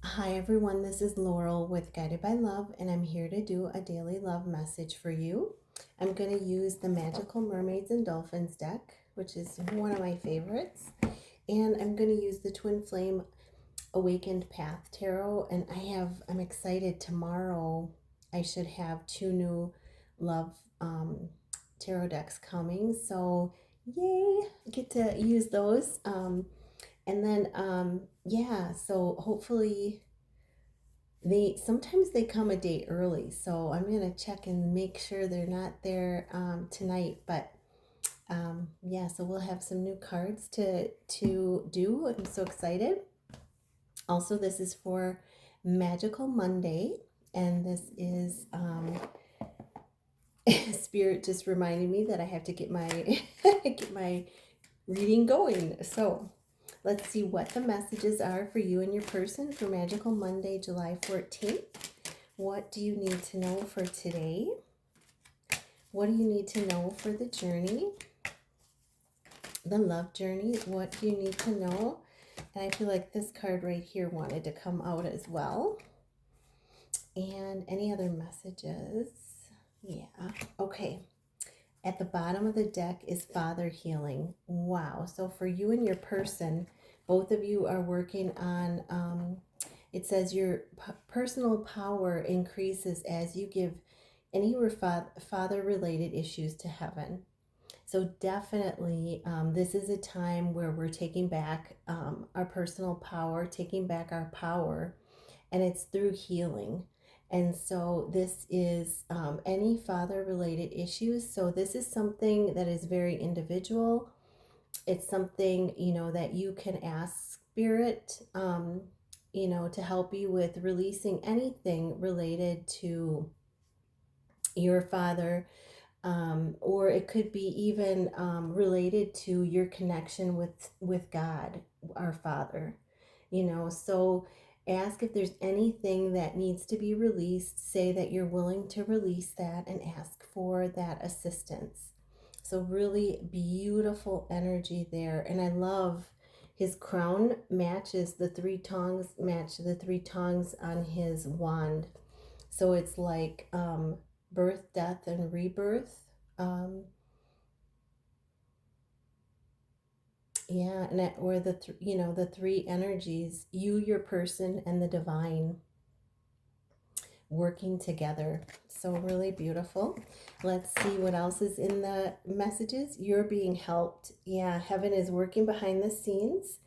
Hi everyone, this is Laurel with Guided by Love, and I'm here to do a daily love message for you. I'm going to use the Magical Mermaids and Dolphins deck, which is one of my favorites, and I'm going to use the Twin Flame Awakened Path Tarot. And I'm excited. Tomorrow I should have two new love tarot decks coming, so yay, get to use those. Yeah, so hopefully they sometimes they come a day early, so I'm gonna check and make sure they're not there tonight. But yeah, so we'll have some new cards to do. I'm so excited. Also, this is for Magical Monday, and this is Spirit just reminding me that I have to get my get my reading going. So let's see what the messages are for you and your person for Magical Monday, July 14th. What do you need to know for today? What do you need to know for the journey? The love journey. What do you need to know? And I feel like this card right here wanted to come out as well. And any other messages? Yeah. Okay. At the bottom of the deck is Father Healing. Wow. So for you and your person, both of you are working on, it says your personal power increases as you give any father related issues to heaven. So definitely, this is a time where we're taking back our personal power, taking back our power, and it's through healing. And so this is any father related issues. So this is something that is very individual. It's something, that you can ask Spirit, to help you with releasing anything related to your father, or it could be even related to your connection with God, our Father. So ask if there's anything that needs to be released. Say that you're willing to release that and ask for that assistance. So really beautiful energy there, and I love his crown matches the three tongues on his wand. So it's like birth, death, and rebirth. Um, yeah, and or the three energies, you, your person, and the divine working together. So really beautiful. Let's see what else is in the messages. You're being helped. Yeah, heaven is working behind the scenes.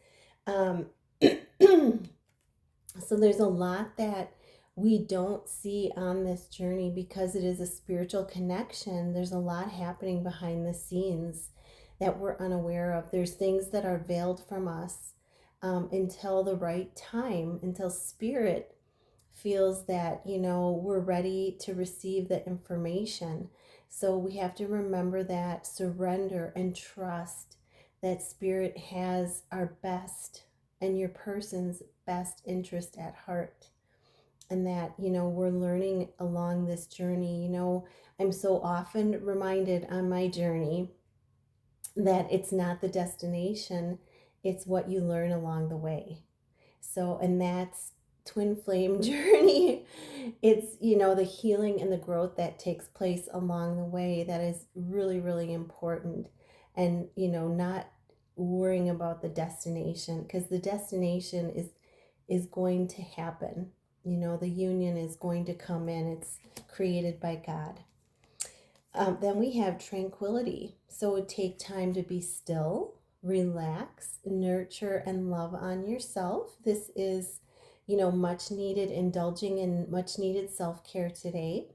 Um, So there's a lot that we don't see on this journey because it is a spiritual connection. There's a lot happening behind the scenes that we're unaware of. There's things that are veiled from us until the right time, until spirit feels that, we're ready to receive the information. So we have to remember that, surrender and trust that spirit has our best and your person's best interest at heart. And that, we're learning along this journey. I'm so often reminded on my journey that it's not the destination, it's what you learn along the way. So, and that's twin flame journey. It's, the healing and the growth that takes place along the way that is really, really important. And, not worrying about the destination, because the destination is going to happen. The union is going to come in. It's created by God. Then we have tranquility. So take time to be still, relax, nurture, and love on yourself. This is, much needed, indulging in much needed self care today.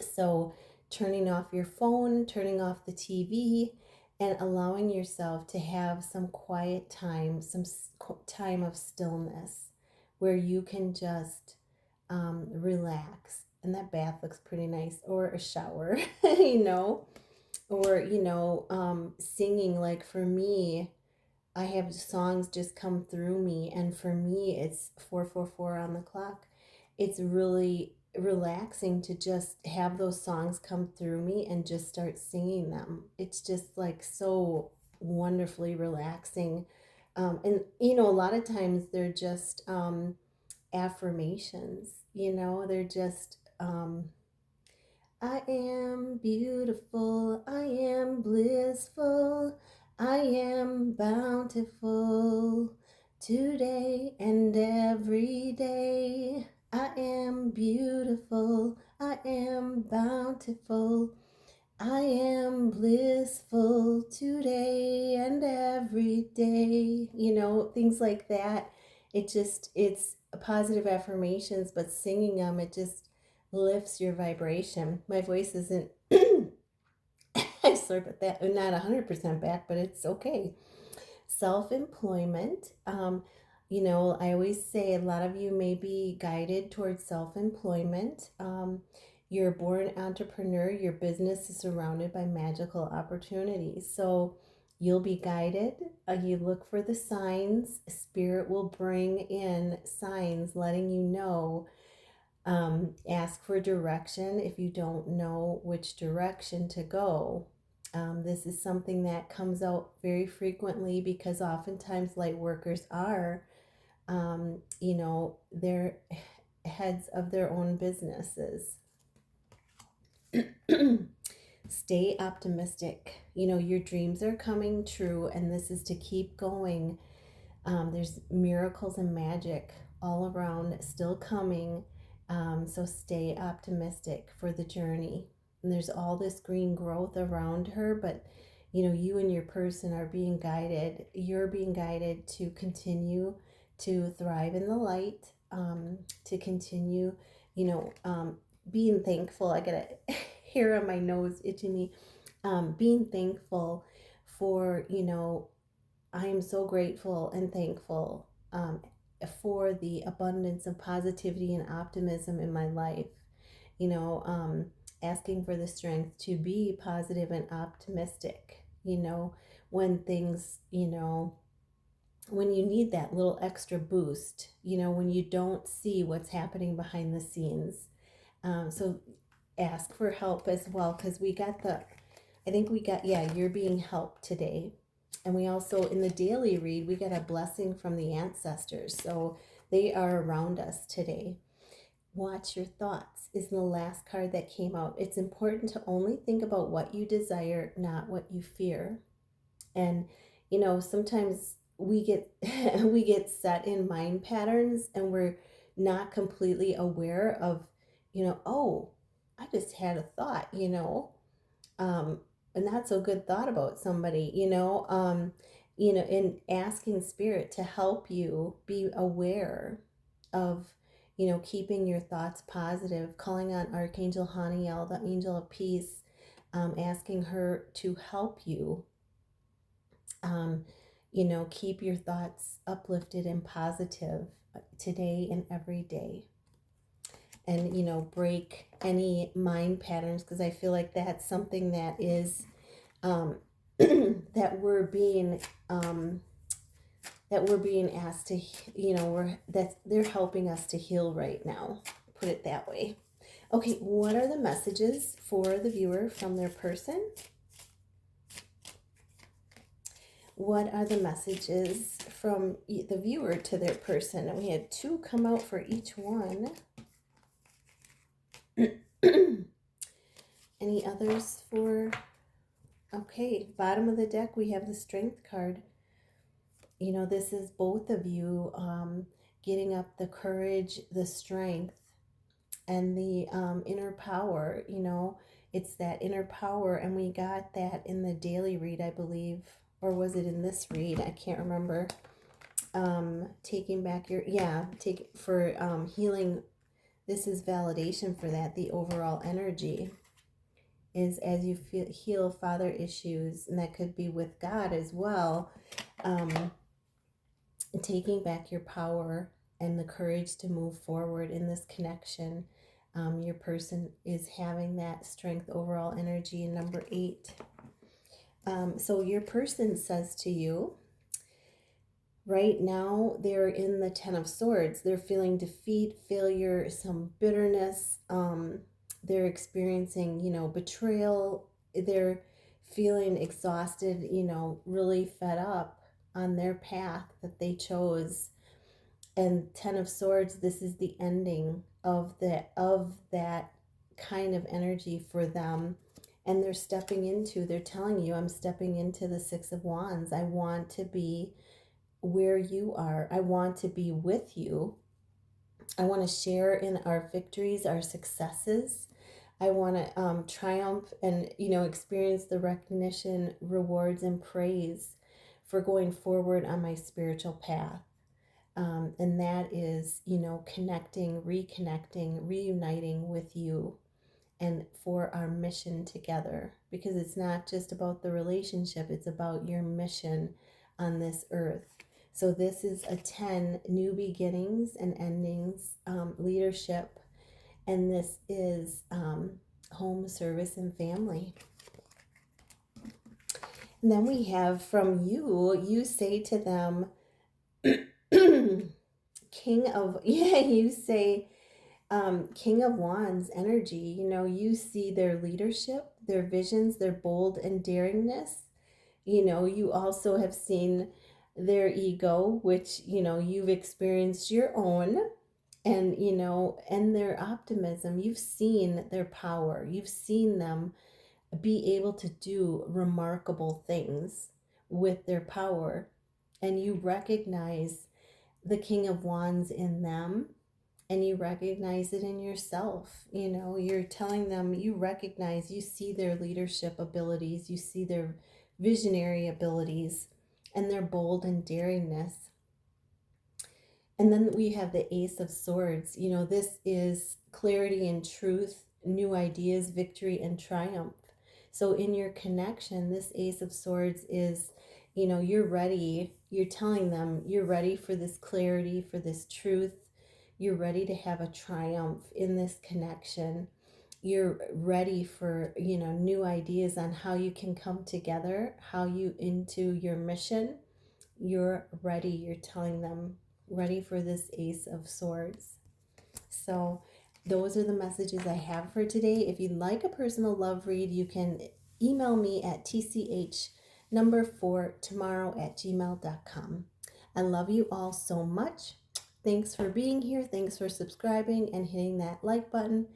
So turning off your phone, turning off the TV, and allowing yourself to have some quiet time, some time of stillness where you can just relax. And that bath looks pretty nice, or a shower, or, singing. Like for me, I have songs just come through me, and for me, it's 444 on the clock. It's really relaxing to just have those songs come through me and just start singing them. It's just like so wonderfully relaxing. And, you know, a lot of times they're just affirmations, you know, they're just, I am beautiful, I am blissful, I am bountiful today and every day. I am beautiful, I am bountiful, I am blissful today and every day. You know, things like that. It's positive affirmations, but singing them, it just lifts your vibration. My voice isn't, I slurp at that, not 100% back, but it's okay. Self-employment. You know, I always say a lot of you may be guided towards self-employment. You're a born entrepreneur. Your business is surrounded by magical opportunities. So you'll be guided. You look for the signs. Spirit will bring in signs letting you know. Ask for direction if you don't know which direction to go. This is something that comes out very frequently because oftentimes light workers are, you know, they're heads of their own businesses. Stay optimistic. You know, your dreams are coming true, and this is to keep going. There's miracles and magic all around still coming. So stay optimistic for the journey. And there's all this green growth around her, but you know, you and your person are being guided. You're being guided to continue to thrive in the light, to continue, you know, being thankful. I got a hair on my nose itching me. Being thankful for, you know, I am so grateful and thankful for the abundance of positivity and optimism in my life. You know, asking for the strength to be positive and optimistic, you know, when things, you know, when you need that little extra boost, you know, when you don't see what's happening behind the scenes. So ask for help as well, because we got I think we got, yeah, you're being helped today. And we also, in the daily read, we got a blessing from the ancestors. So they are around us today. Watch your thoughts is the last card that came out. It's important to only think about what you desire, not what you fear. And, you know, sometimes we get we get set in mind patterns and we're not completely aware of, you know, oh, I just had a thought, you know, um, a not so good thought about somebody, you know, and asking spirit to help you be aware of, you know, keeping your thoughts positive, calling on Archangel Haniel, the angel of peace, asking her to help you, um, you know, keep your thoughts uplifted and positive today and every day. And, you know, break any mind patterns, because I feel like that's something that is um, um, that we're being asked to, you know, that they're helping us to heal right now. Put it that way. Okay, what are the messages for the viewer from their person? What are the messages from the viewer to their person? And we had 2 come out for each one. Any others for... Okay, bottom of the deck, we have the Strength card. You know, this is both of you getting up the courage, the strength, and the inner power. You know, it's that inner power, and we got that in the daily read, I believe. Or was it in this read? I can't remember. Taking back your... Yeah, for healing. This is validation for that. The overall energy is as you heal father issues, and that could be with God as well. Taking back your power and the courage to move forward in this connection. Your person is having that strength, overall energy in number 8. So your person says to you, right now they're in the 10 of Swords. They're feeling defeat, failure, some bitterness. They're experiencing, you know, betrayal. They're feeling exhausted, you know, really fed up. on their path that they chose. And Ten of Swords, this is the ending of that kind of energy for them. And they're telling you, I'm stepping into the Six of Wands. I want to be where you are. I want to be with you. I want to share in our victories, our successes. I want to triumph and, experience the recognition, rewards, and praise for going forward on my spiritual path. And that is, connecting, reconnecting, reuniting with you and for our mission together. Because it's not just about the relationship, it's about your mission on this earth. So this is a 10 new beginnings and endings, leadership, and this is home, service, and family. And then we have from you, you say to them, King of, you say, King of Wands energy. You see their leadership, their visions, their bold and daringness. You also have seen their ego, which, you've experienced your own, and, and their optimism. You've seen their power. You've seen them be able to do remarkable things with their power. And you recognize the King of Wands in them, and you recognize it in yourself. You're telling them, you recognize, you see their leadership abilities, you see their visionary abilities, and their bold and daringness. And then we have the Ace of Swords. This is clarity and truth, new ideas, victory, and triumph. So in your connection, this Ace of Swords is, you're ready. You're telling them you're ready for this clarity, for this truth. You're ready to have a triumph in this connection. You're ready for, new ideas on how you can come together, how you into your mission. You're ready. You're telling them ready for this Ace of Swords. So those are the messages I have for today. If you'd like a personal love read, you can email me at tch4tomorrow@gmail.com. I love you all so much. Thanks for being here. Thanks for subscribing and hitting that like button.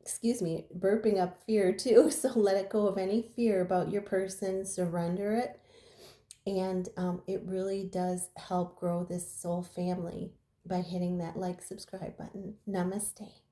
Burping up fear too. So let it go of any fear about your person. Surrender it. And it really does help grow this soul family by hitting that like, subscribe button. Namaste.